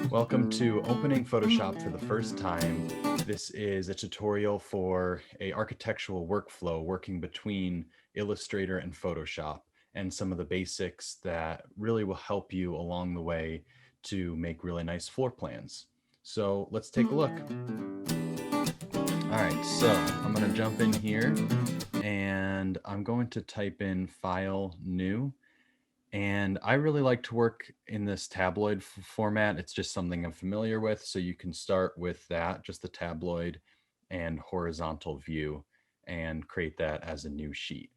Welcome to opening Photoshop for the first time. This is a tutorial for a architectural workflow working between Illustrator and Photoshop and some of the basics that really will help you along the way to make really nice floor plans. So let's take a look. All right, so I'm going to jump in here and I'm going to type in File, New. And I really like to work in this tabloid format. It's just something I'm familiar with. So you can start with that, just the tabloid and horizontal view, and create that as a new sheet.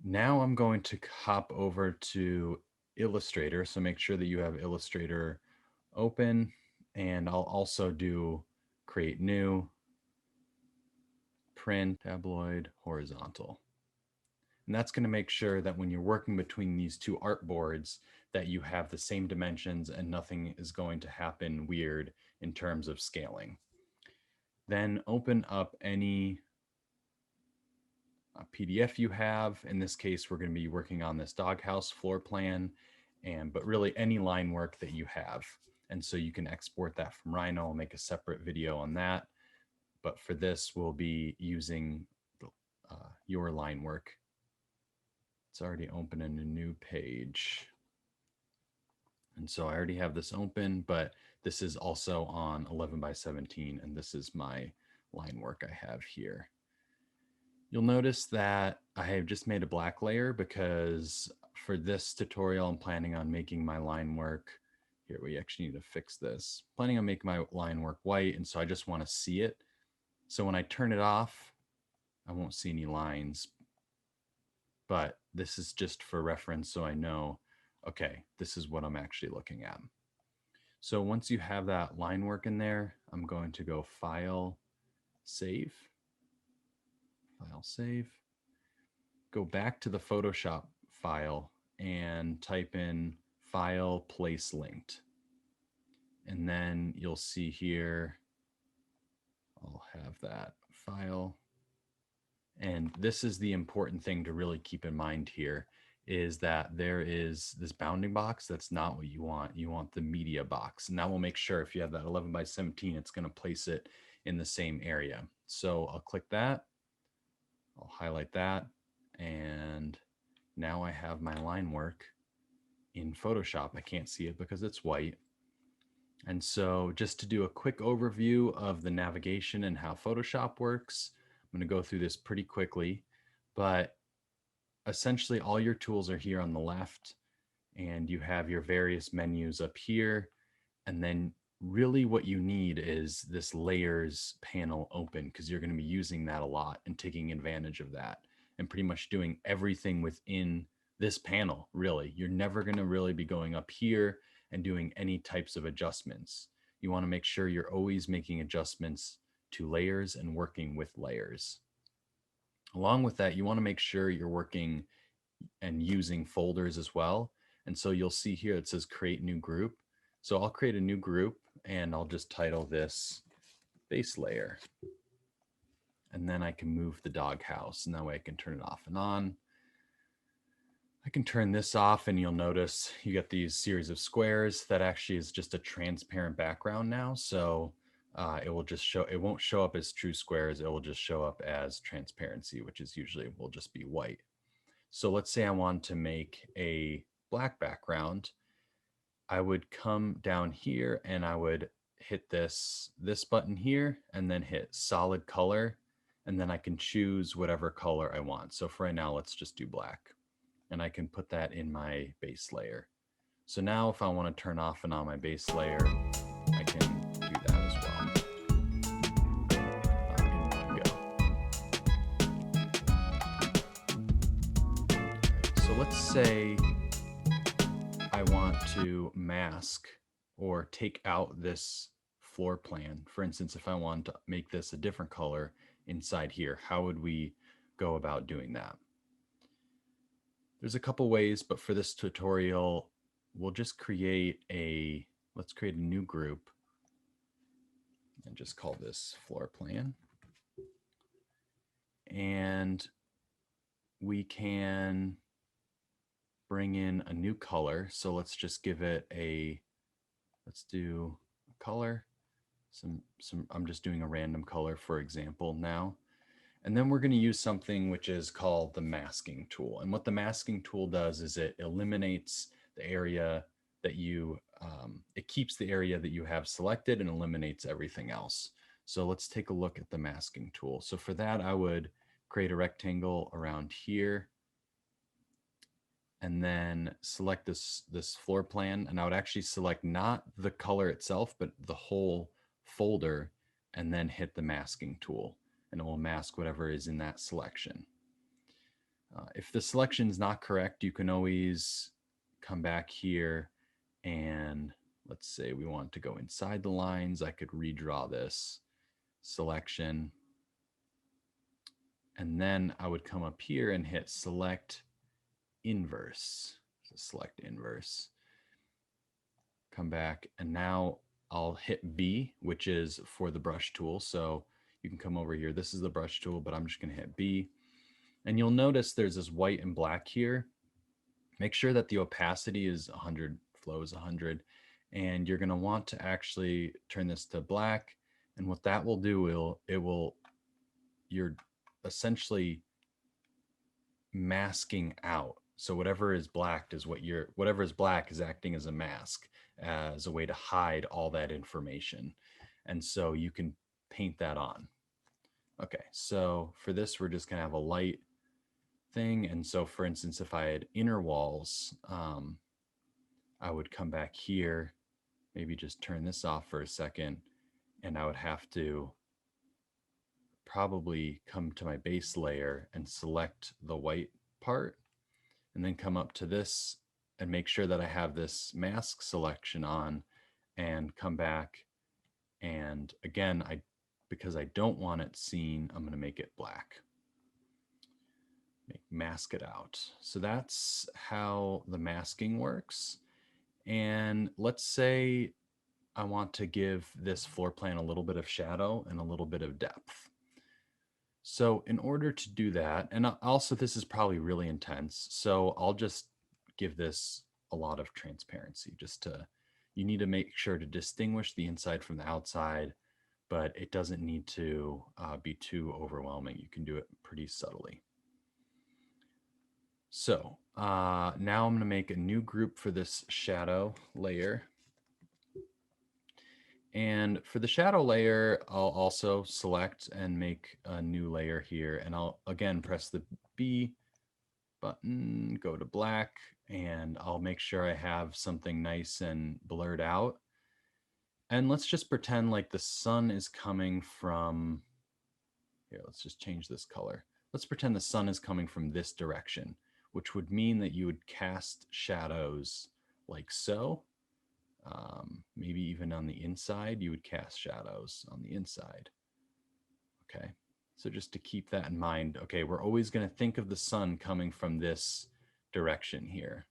Now I'm going to hop over to Illustrator. So make sure that you have Illustrator open, and I'll also do create new, print, tabloid, horizontal. And that's going to make sure that when you're working between these two artboards that you have the same dimensions and nothing is going to happen weird in terms of scaling. Then open up any PDF you have. In this case, we're going to be working on this doghouse floor plan, but really any line work that you have. And so you can export that from Rhino. I'll make a separate video on that. But for this, we'll be using your line work. It's already open in a new page. And so I already have this open, but this is also on 11 by 17, and this is my line work I have here. You'll notice that I have just made a black layer because for this tutorial, I'm planning on making my line work. Here, we actually need to fix this. Planning on making my line work white, and so I just want to see it. So when I turn it off, I won't see any lines, but this is just for reference so I know, okay, this is what I'm actually looking at. So once you have that line work in there, I'm going to go File, Save, File, Save, go back to the Photoshop file and type in File, Place Linked. And then you'll see here, I'll have that file. And this is the important thing to really keep in mind here is that there is this bounding box. That's not what you want. You want the media box. And that will make sure if you have that 11 by 17, it's going to place it in the same area. So I'll click that. I'll highlight that. And now I have my line work in Photoshop. I can't see it because it's white. And so just to do a quick overview of the navigation and how Photoshop works, I'm going to go through this pretty quickly, but essentially all your tools are here on the left, and you have your various menus up here. And then really what you need is this layers panel open because you're going to be using that a lot and taking advantage of that and pretty much doing everything within this panel. Really, you're never going to really be going up here and doing any types of adjustments. You want to make sure you're always making adjustments to layers and working with layers. Along with that, you want to make sure you're working and using folders as well. And so you'll see here it says create new group. So I'll create a new group and I'll just title this base layer. And then I can move the doghouse, and that way I can turn it off and on. I can turn this off and you'll notice you get these series of squares that actually is just a transparent background now. So it will just show, it won't show up as true squares. It will just show up as transparency, which is usually will just be white. So let's say I want to make a black background. I would come down here and I would hit this button here and then hit solid color. And then I can choose whatever color I want. So for right now, let's just do black. And I can put that in my base layer. So now if I want to turn off and on my base layer, I can do that as well in one go. So let's say I want to mask or take out this floor plan. For instance, if I want to make this a different color inside here, how would we go about doing that? There's a couple ways, but for this tutorial, we'll just let's create a new group and just call this floor plan. And we can bring in a new color. So let's just give it let's do a color. I'm just doing a random color, for example, now. And then we're going to use something which is called the masking tool. And what the masking tool does is it eliminates the area that it keeps the area that you have selected and eliminates everything else. So let's take a look at the masking tool. So for that, I would create a rectangle around here and then select this floor plan. And I would actually select not the color itself, but the whole folder, and then hit the masking tool, and it will mask whatever is in that selection. If the selection is not correct, you can always come back here and let's say we want to go inside the lines. I could redraw this selection. And then I would come up here and hit select inverse. So select inverse. Come back, and now I'll hit B, which is for the brush tool. So you can come over here. This is the brush tool, but I'm just going to hit B. And you'll notice there's this white and black here. Make sure that the opacity is 100, flow is 100. And you're going to want to actually turn this to black. And what that will do, you're essentially masking out. So whatever is black is whatever is black is acting as a mask, as a way to hide all that information. And so you can paint that on. Okay, so for this, we're just gonna have a light thing. And so for instance, if I had inner walls, I would come back here, maybe just turn this off for a second, and I would have to probably come to my base layer and select the white part, and then come up to this and make sure that I have this mask selection on, and come back. And again, because I don't want it seen, I'm going to make it black. Mask it out. So that's how the masking works. And let's say I want to give this floor plan a little bit of shadow and a little bit of depth. So in order to do that, and also this is probably really intense, so I'll just give this a lot of transparency. You need to make sure to distinguish the inside from the outside, but it doesn't need to be too overwhelming. You can do it pretty subtly. So now I'm going to make a new group for this shadow layer. And for the shadow layer, I'll also select and make a new layer here. And I'll again press the B button, go to black, and I'll make sure I have something nice and blurred out. And let's just pretend like the sun is coming from here. Let's just change this color. Let's pretend the sun is coming from this direction, which would mean that you would cast shadows like so. Maybe even on the inside, you would cast shadows on the inside. Okay, so just to keep that in mind, okay, we're always going to think of the sun coming from this direction here.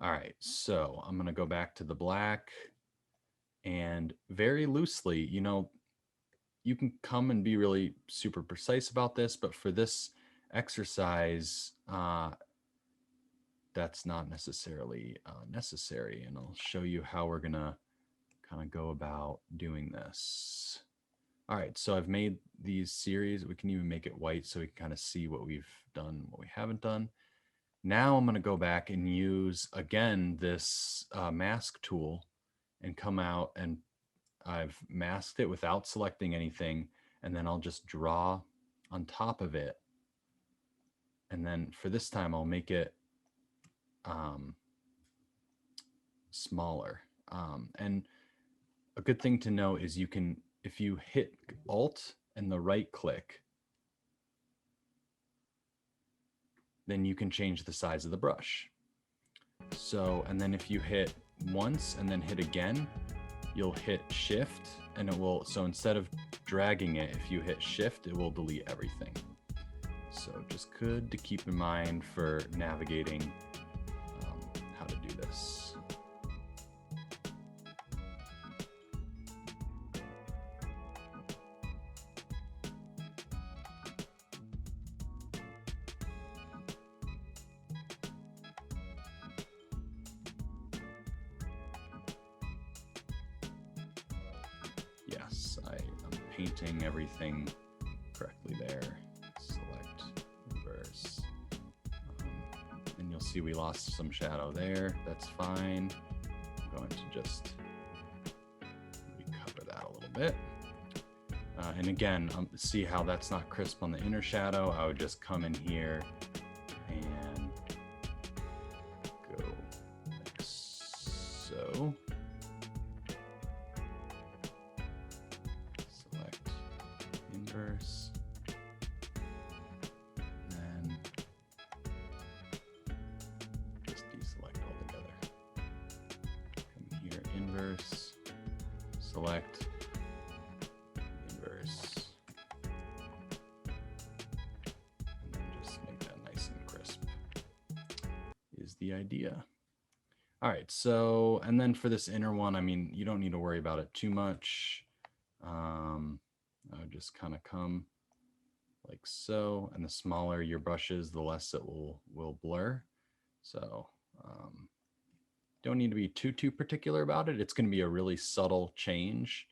All right, so I'm going to go back to the black, and very loosely, you can come and be really super precise about this, but for this exercise, that's not necessarily necessary. And I'll show you how we're gonna kind of go about doing this. All right, so I've made these series. We can even make it white so we can kind of see what we've done, what we haven't done. Now I'm gonna go back and use, again, this mask tool and come out, and I've masked it without selecting anything. And then I'll just draw on top of it. And then for this time, I'll make it smaller. And a good thing to know is you can, if you hit Alt and the right click, then you can change the size of the brush. So, and then if you hit once and then hit again, you'll hit Shift, and it will, so instead of dragging it, if you hit Shift, it will delete everything. So just good to keep in mind for navigating how to do this. Yes, I'm painting everything correctly there. Select inverse. And you'll see we lost some shadow there. That's fine. I'm going to just recover that a little bit. And again, see how that's not crisp on the inner shadow. I would just come in here and go like so. Select inverse. And then just deselect altogether. Come here, inverse, select, inverse. And then just make that nice and crisp is the idea. All right, so, and then for this inner one, I mean, you don't need to worry about it too much. I would just kind of come like so, and the smaller your brush is, the less it will blur. So don't need to be too particular about it. It's going to be a really subtle change.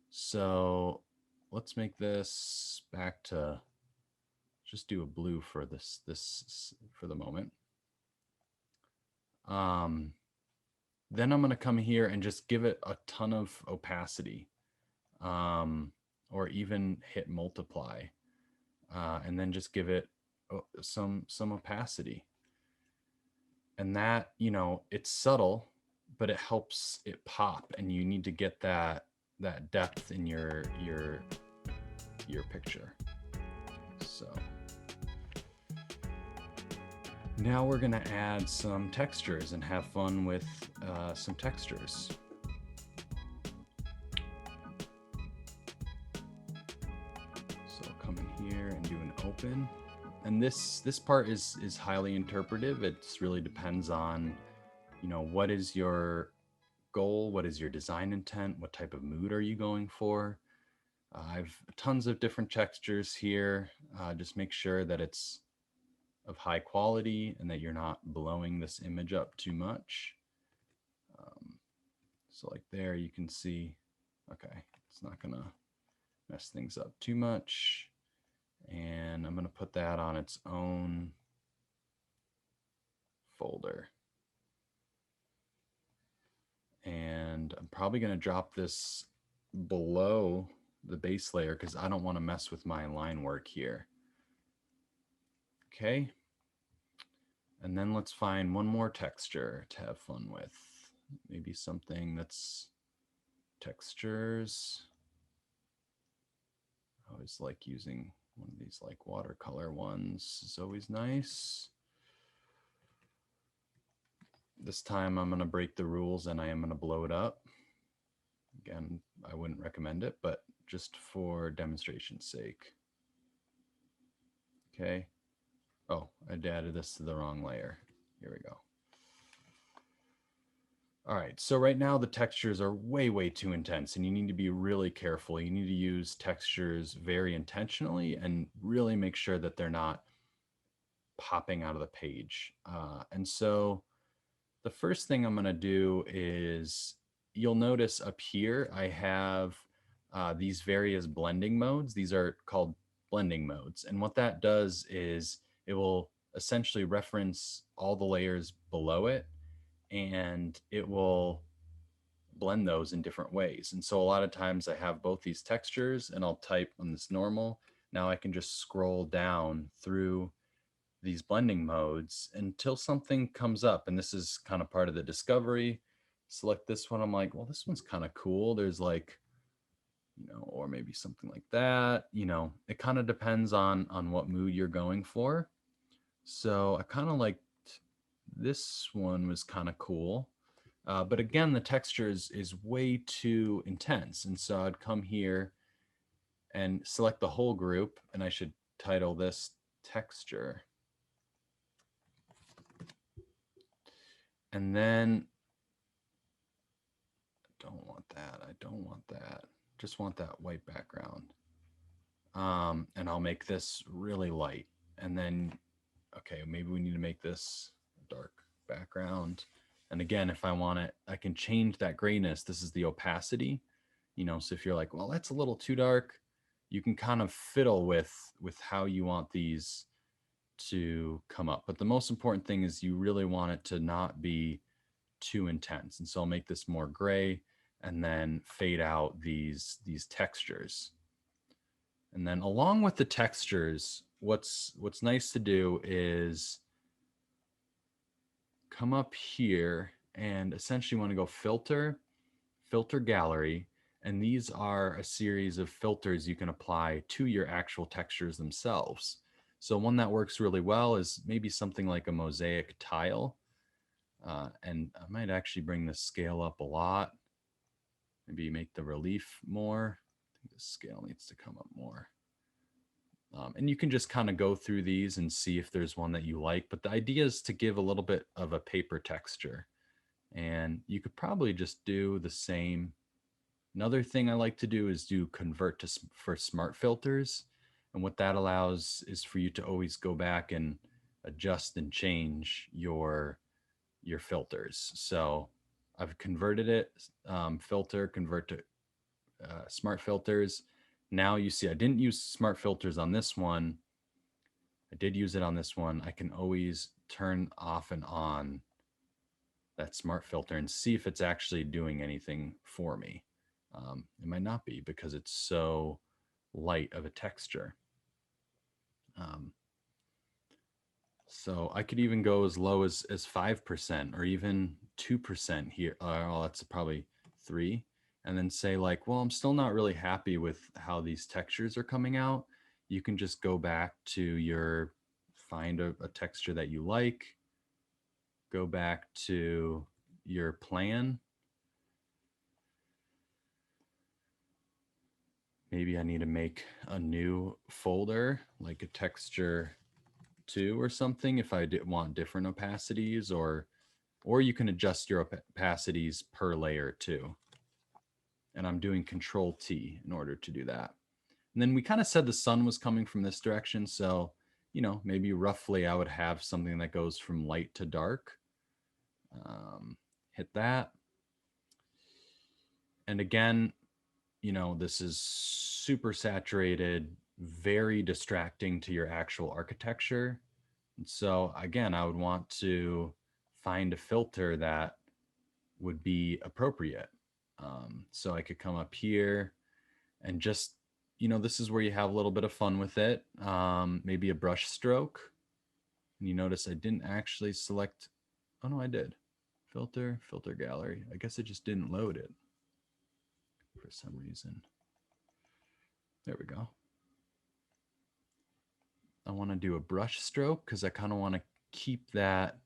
So let's make this back to just do a blue for this for the moment. Then I'm going to come here and just give it a ton of opacity, or even hit multiply, and then just give it some opacity. And that, you know, it's subtle, but it helps it pop, and you need to get that depth in your picture. So now we're going to add some textures and have fun with some textures. So come in here and do an open. And this part is highly interpretive. It really depends on, you know, what is your goal? What is your design intent? What type of mood are you going for? I've tons of different textures here. Just make sure that it's of high quality and that you're not blowing this image up too much. So like there, you can see, okay, it's not gonna mess things up too much. And I'm gonna put that on its own folder. And I'm probably gonna drop this below the base layer because I don't want to mess with my line work here. Okay. And then let's find one more texture to have fun with. Maybe something that's textures. I always like using one of these like watercolor ones. It's always nice. This time I'm going to break the rules and I am going to blow it up. Again, I wouldn't recommend it, but just for demonstration's sake. Okay. Oh, I added this to the wrong layer. Here we go. All right, so right now the textures are way too intense and you need to be really careful. You need to use textures very intentionally and really make sure that they're not popping out of the page. And so the first thing I'm gonna do is, you'll notice up here, I have these various blending modes. These are called blending modes. And what that does is it will essentially reference all the layers below it, and it will blend those in different ways. And so a lot of times I have both these textures and I'll type on this normal. Now I can just scroll down through these blending modes until something comes up. And this is kind of part of the discovery. Select this one. I'm like, well, this one's kind of cool. There's like, you know, or maybe something like that. You know, it kind of depends on what mood you're going for. So I kind of liked this one, was kind of cool. But again, the texture is way too intense. And so I'd come here and select the whole group, and I should title this texture. And then I don't want that. I don't want that. Just want that white background. And I'll make this really light. And then, okay, maybe we need to make this dark background. And again, if I want it, I can change that grayness. This is the opacity. You know, so if you're like, well, that's a little too dark, you can kind of fiddle with how you want these to come up. But the most important thing is you really want it to not be too intense. And so I'll make this more gray and then fade out these textures. And then along with the textures, what's nice to do is come up here and essentially want to go filter, filter gallery. And these are a series of filters you can apply to your actual textures themselves. So one that works really well is maybe something like a mosaic tile. And I might actually bring the scale up a lot. Maybe make the relief more. I think the scale needs to come up more. And you can just kind of go through these and see if there's one that you like. But the idea is to give a little bit of a paper texture. And you could probably just do the same. Another thing I like to do is do convert to for smart filters. And what that allows is for you to always go back and adjust and change your filters. So I've converted it, filter, convert to smart filters. Now you see I didn't use smart filters on this one. I did use it on this one. I can always turn off and on that smart filter and see if it's actually doing anything for me. It might not be because it's so light of a texture. So I could even go as low as 5% or even 2% here. Oh, that's probably 3. And then say like, well, I'm still not really happy with how these textures are coming out. You can just go back to your, find a texture that you like, go back to your plan. Maybe I need to make a new folder, like a texture 2 or something if I want different opacities, or you can adjust your opacities per layer too. And I'm doing Control T in order to do that. And then we kind of said the sun was coming from this direction. So, you know, maybe roughly I would have something that goes from light to dark. Hit that. And again, you know, this is super saturated, very distracting to your actual architecture. And so again, I would want to find a filter that would be appropriate. So I could come up here and just, you know, this is where you have a little bit of fun with it. Maybe a brush stroke. And you notice I didn't actually select, oh no, I did. Filter, filter gallery. I guess it just didn't load it for some reason. There we go. I want to do a brush stroke because I kind of want to keep that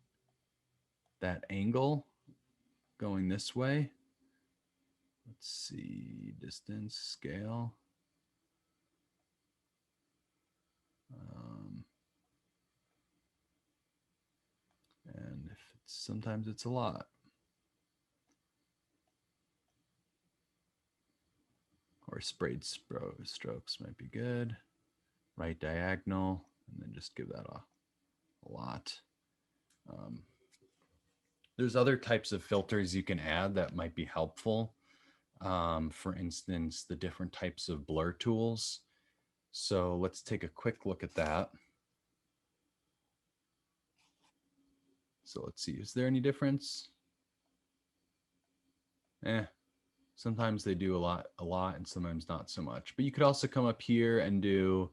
angle going this way. Let's see, distance, scale. And if sometimes it's a lot. Or sprayed strokes might be good. Right diagonal, and then just give that a lot. There's other types of filters you can add that might be helpful. For instance, the different types of blur tools. So let's take a quick look at that. So let's see, is there any difference? Sometimes they do a lot, and sometimes not so much. But you could also come up here and do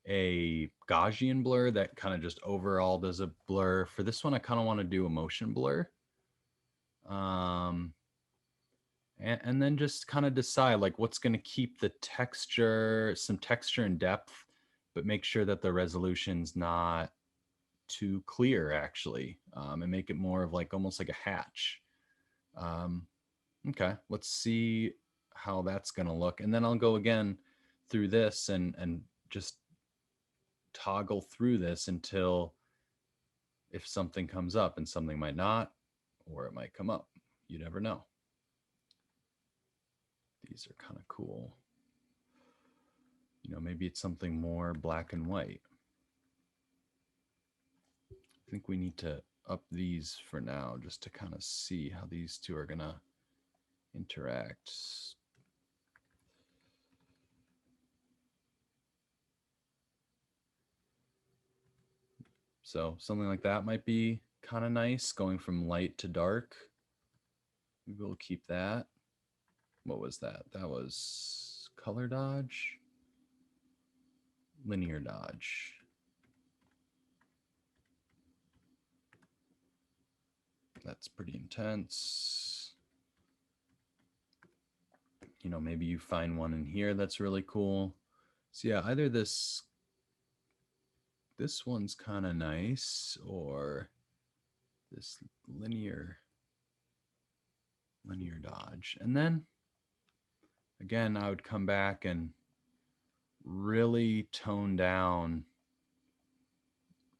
a Gaussian blur that kind of just overall does a blur. For this one, I kind of want to do a motion blur. And then just kind of decide like what's going to keep the texture, some texture and depth, but make sure that the resolution's not too clear actually, and make it more of like almost like a hatch. Okay, let's see how that's going to look. And then I'll go again through this and just toggle through this until if something comes up, and something might not, or it might come up. You never know. These are kind of cool. You know, maybe it's something more black and white. I think we need to up these for now just to kind of see how these two are going to interact. So something like that might be kind of nice, going from light to dark. Maybe we'll keep that. What was that? That was color dodge, linear dodge. That's pretty intense. You know, maybe you find one in here that's really cool. So yeah, either this one's kind of nice, or this linear dodge. And then again, I would come back and really tone down,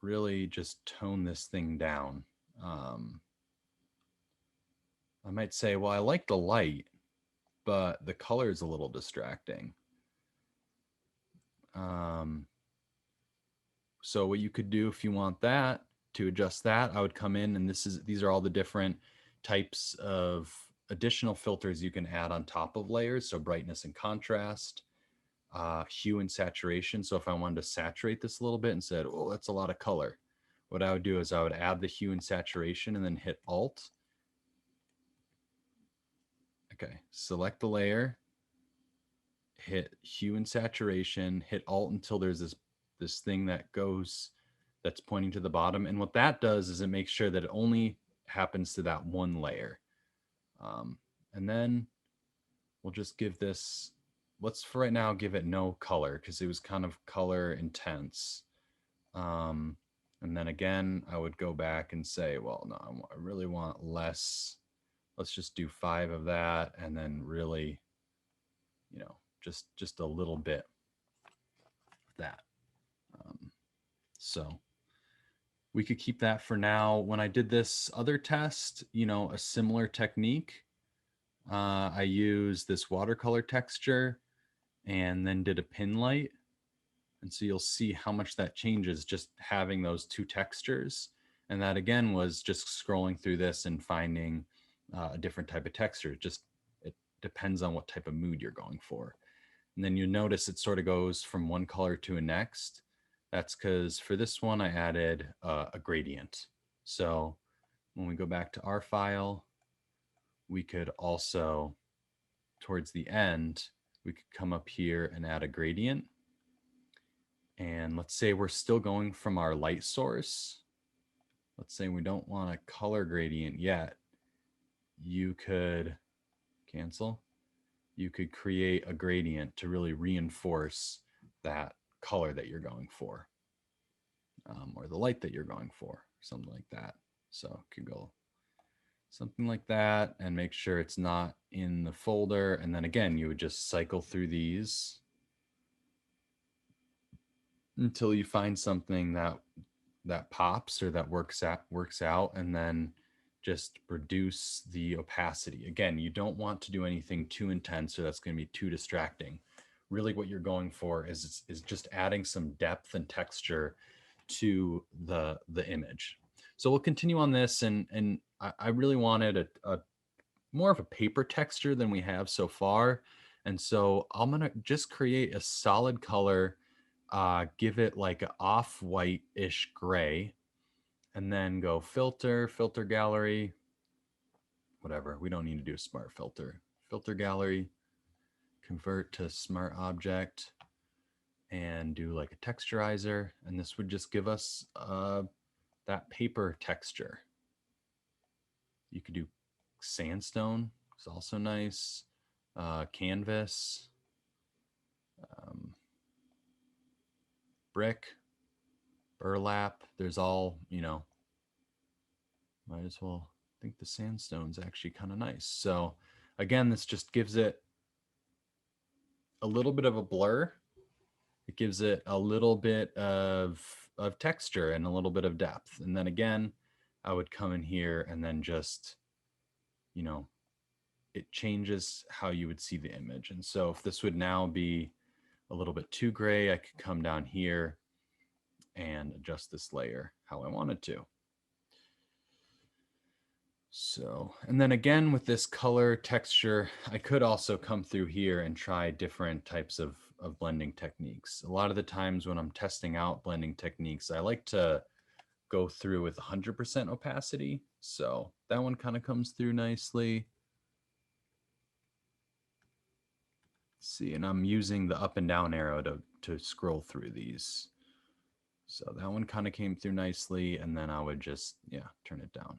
really just tone this thing down. I might say, well, I like the light, but the color is a little distracting. So what you could do if you want that, to adjust that, I would come in, and these are all the different types of additional filters you can add on top of layers. So brightness and contrast, hue and saturation. So if I wanted to saturate this a little bit and said, oh, that's a lot of color, what I would do is I would add the hue and saturation and then hit Alt. Okay, select the layer, hit hue and saturation, hit Alt until there's this thing that goes, that's pointing to the bottom. And what that does is it makes sure that it only happens to that one layer. And then we'll just give this, let's for right now give it no color because it was kind of color intense. And then again, I would go back and say, well, no, I really want less. Let's just do 5 of that. And then really, you know, just a little bit of that. So we could keep that for now. When I did this other test, you know, a similar technique, I used this watercolor texture and then did a pin light. And so you'll see how much that changes just having those two textures. And that again was just scrolling through this and finding a different type of texture. It depends on what type of mood you're going for. And then you notice it sort of goes from one color to a next. That's because for this one, I added a gradient. So when we go back to our file, we could also, towards the end, we could come up here and add a gradient. And let's say we're still going from our light source. Let's say we don't want a color gradient yet. You could cancel. You could create a gradient to really reinforce that color that you're going for, or the light that you're going for, something like that. So it could go something like that and make sure it's not in the folder. And then again, you would just cycle through these until you find something that pops or that works out, and then just reduce the opacity. Again, you don't want to do anything too intense or that's going to be too distracting. Really what you're going for is just adding some depth and texture to the image. So we'll continue on this, and I really wanted a more of a paper texture than we have so far. And so I'm gonna just create a solid color, give it like an off-white-ish gray, and then go filter gallery, whatever. We don't need to do a smart filter. Filter gallery, convert to smart object, and do like a texturizer. And this would just give us that paper texture. You could do sandstone, it's also nice. Canvas, brick, burlap. There's all, you know, might as well think the sandstone's actually kind of nice. So again, this just gives it a little bit of a blur. It gives it a little bit of texture and a little bit of depth. And then again, I would come in here and then just, you know, it changes how you would see the image. And so if this would now be a little bit too gray, I could come down here and adjust this layer how I wanted to. So, and then again with this color texture, I could also come through here and try different types of blending techniques. A lot of the times when I'm testing out blending techniques, I like to go through with 100% opacity. So that one kind of comes through nicely. Let's see, and I'm using the up and down arrow to scroll through these. So that one kind of came through nicely, and then I would just, yeah, turn it down.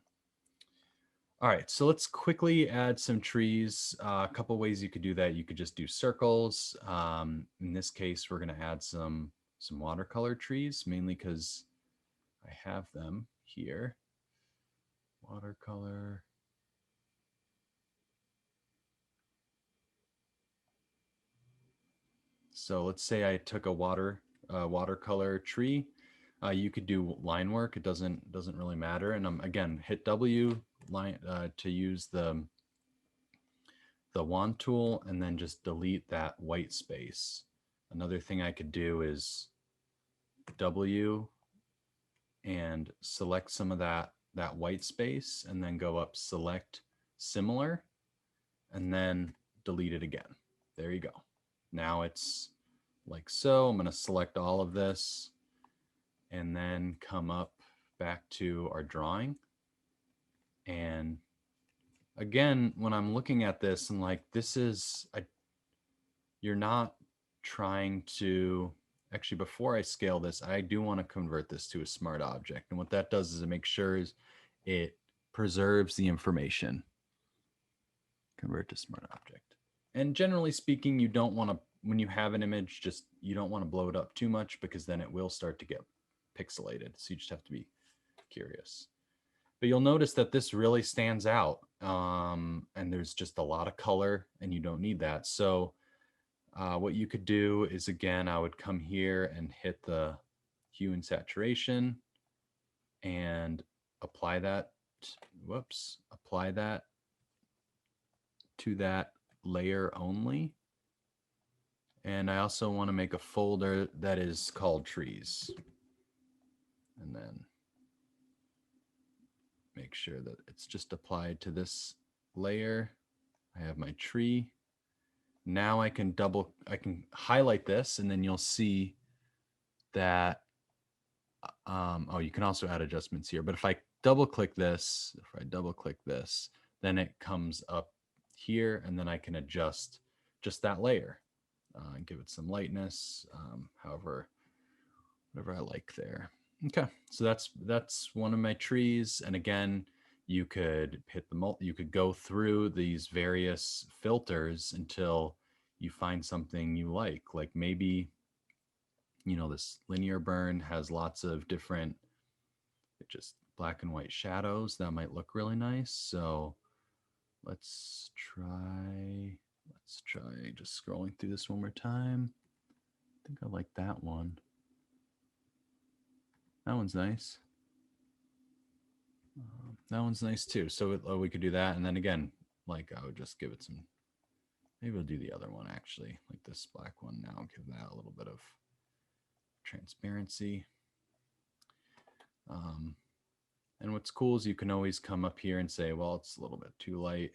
All right, so let's quickly add some trees. A couple ways you could do that. You could just do circles. In this case, we're going to add some watercolor trees, mainly because I have them here. Watercolor. So let's say I took a watercolor tree. You could do line work. It doesn't really matter. And again, hit W to use the wand tool, and then just delete that white space. Another thing I could do is W and select some of that white space, and then go up, select similar, and then delete it again. There you go. Now it's like so. I'm going to select all of this and then come up back to our drawing. And again, when I'm looking at this, and like, this is, you're not trying to, actually, before I scale this, I do want to convert this to a smart object. And what that does is it makes sure it preserves the information. Convert to smart object. And generally speaking, you don't want to, when you have an image, you don't want to blow it up too much, because then it will start to get pixelated. So you just have to be curious. But you'll notice that this really stands out, and there's just a lot of color, and you don't need that. So what you could do is, again, I would come here and hit the hue and saturation and apply that, apply that to that layer only. And I also want to make a folder that is called trees. And then make sure that it's just applied to this layer. I have my tree. Now I can highlight this, and then you'll see that, oh, you can also add adjustments here. But if I double click this, then it comes up here, and then I can adjust just that layer and give it some lightness, whatever I like there. Okay, so that's one of my trees. And again, you could you could go through these various filters until you find something you like maybe, this linear burn has lots of different, just black and white shadows that might look really nice. So let's try just scrolling through this one more time. I think I like that one. That one's nice. That one's nice too. So we could do that. And then again, like, I would just give it some, maybe we'll do the other one actually, like this black one now, give that a little bit of transparency. And what's cool is you can always come up here and say, well, it's a little bit too light.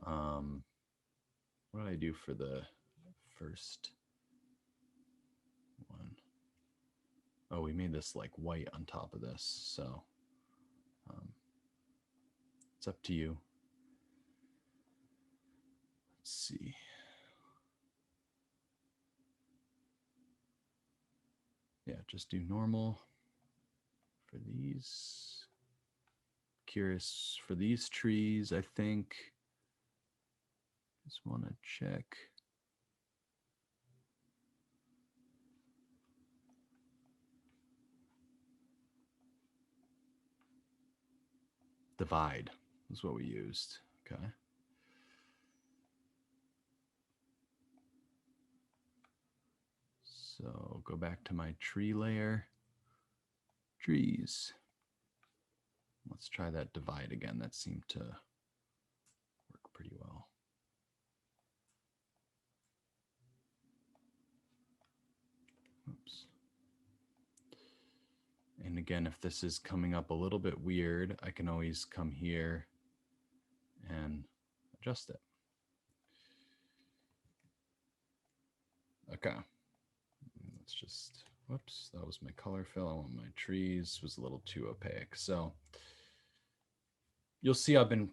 What did I do for the first one? Oh, we made this like white on top of this. So it's up to you. Let's see. Yeah, just do normal for these. Curious for these trees, I think. Just want to check. Divide is what we used. Okay. So go back to my tree layer. Trees. Let's try that divide again. That seemed to work pretty well. Oops. And again, if this is coming up a little bit weird, I can always come here and adjust it. Okay. Let's just whoops, that was my color fill. I want my trees was a little too opaque. So you'll see I've been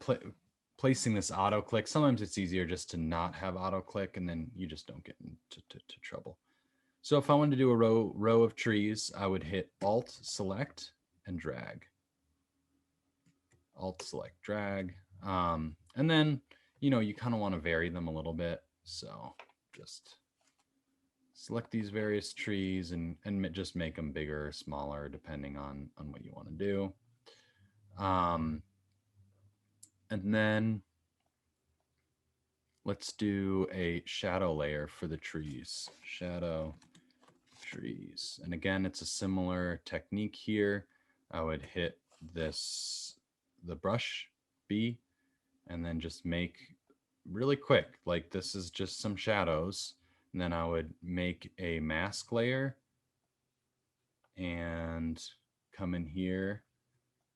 placing this auto click. Sometimes it's easier just to not have auto click, and then you just don't get into trouble. So if I wanted to do a row of trees, I would hit Alt select and drag. Alt select drag. And then, you kind of want to vary them a little bit. So just select these various trees and just make them bigger or smaller depending on what you want to do. And then let's do a shadow layer for the trees. Shadow trees. And again, it's a similar technique here. I would hit the brush B, and then just make really quick, like this is just some shadows. And then I would make a mask layer and come in here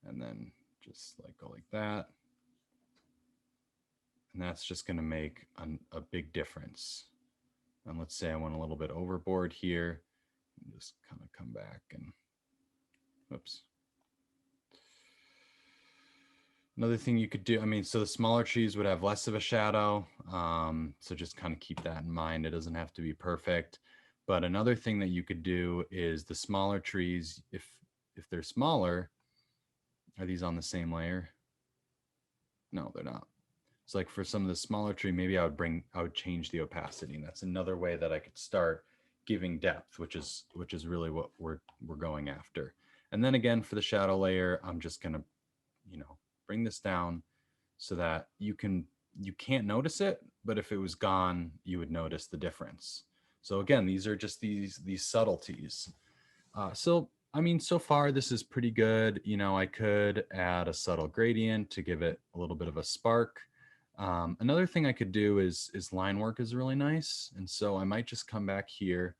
and then just like go like that. And that's just going to make a big difference. And let's say I went a little bit overboard here. Just kind of come back and, whoops. Another thing you could do, so the smaller trees would have less of a shadow. So just kind of keep that in mind. It doesn't have to be perfect. But another thing that you could do is the smaller trees, if they're smaller, are these on the same layer? No, they're not. So like for some of the smaller tree, maybe I would change the opacity. And that's another way that I could start giving depth, which is really what we're going after. And then again, for the shadow layer, I'm just going to, bring this down so that you can't notice it, but if it was gone, you would notice the difference. So again, these are just these subtleties. So so far this is pretty good. I could add a subtle gradient to give it a little bit of a spark. Another thing I could do is line work is really nice. And so I might just come back here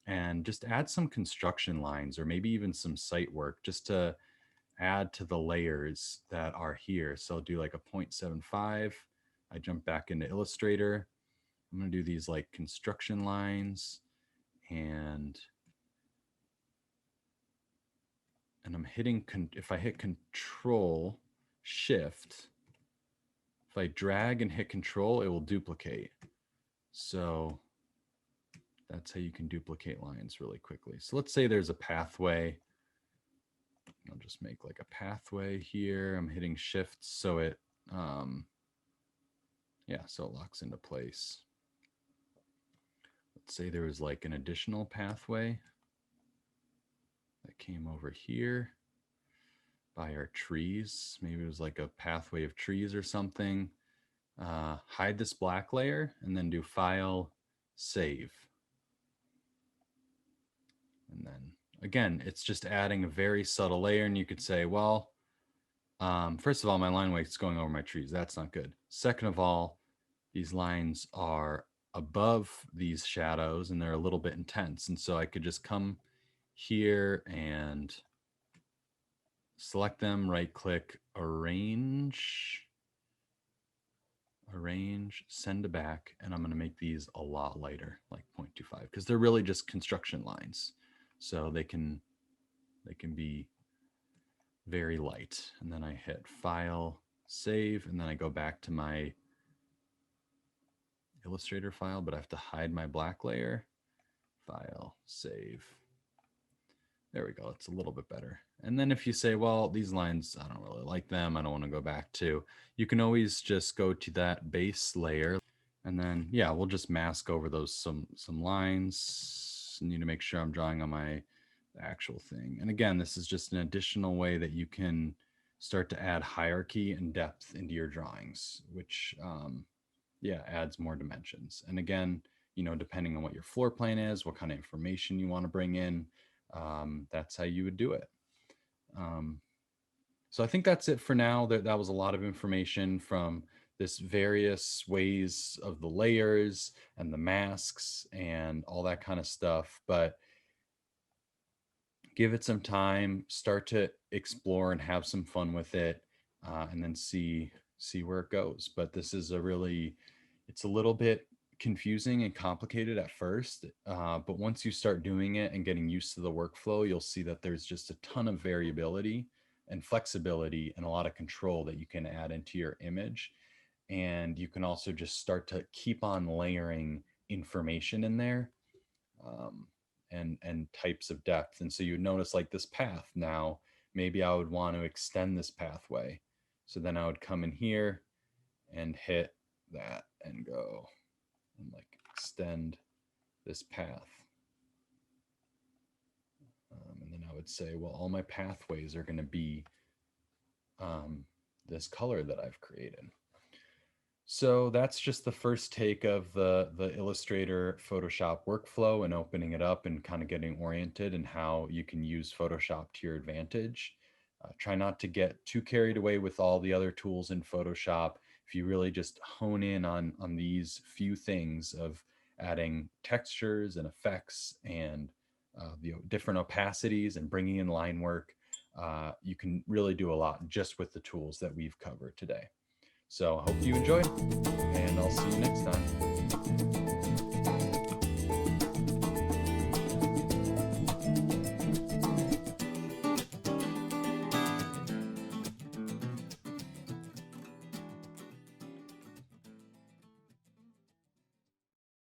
and just add some construction lines or maybe even some site work just to add to the layers that are here. So I'll do like a 0.75. I jump back into Illustrator. I'm going to do these like construction lines and I'm hitting, if I hit Control Shift, if I drag and hit Control, it will duplicate. So that's how you can duplicate lines really quickly. So let's say there's a pathway. I'll just make like a pathway here. I'm hitting Shift so it, so it locks into place. Let's say there was like an additional pathway that came over here by our trees. Maybe it was like a pathway of trees or something. Hide this black layer and then do File, Save. And then again, it's just adding a very subtle layer. And you could say, well, first of all, my line weight's going over my trees. That's not good. Second of all, these lines are above these shadows and they're a little bit intense. And so I could just come here and select them, right click, arrange, send to back. And I'm going to make these a lot lighter, like 0.25, because they're really just construction lines. So they can be very light. And then I hit File, Save, and then I go back to my Illustrator file, but I have to hide my black layer. File, Save. There we go. It's a little bit better. And then if you say, well, these lines, I don't really like them, I don't want to go back to, you can always just go to that base layer. And then, yeah, we'll just mask over those some lines. I need to make sure I'm drawing on my actual thing. And again, this is just an additional way that you can start to add hierarchy and depth into your drawings, which adds more dimensions. And again, depending on what your floor plan is, what kind of information you want to bring in, that's how you would do it. So I think that's it for now. That was a lot of information from this various ways of the layers and the masks and all that kind of stuff. But give it some time, start to explore and have some fun with it, and then see where it goes. But this is it's a little bit confusing and complicated at first, but once you start doing it and getting used to the workflow, you'll see that there's just a ton of variability and flexibility and a lot of control that you can add into your image. And you can also just start to keep on layering information in there, um, and types of depth. And so you notice like this path now, maybe I would want to extend this pathway. So then I would come in here and hit that and go and like extend this path. And then I would say, well, all my pathways are going to be this color that I've created. So that's just the first take of the Illustrator Photoshop workflow and opening it up and kind of getting oriented and how you can use Photoshop to your advantage. Try not to get too carried away with all the other tools in Photoshop. If you really just hone in on these few things of adding textures and effects and different opacities and bringing in line work, you can really do a lot just with the tools that we've covered today. So I hope you enjoyed, and I'll see you next time.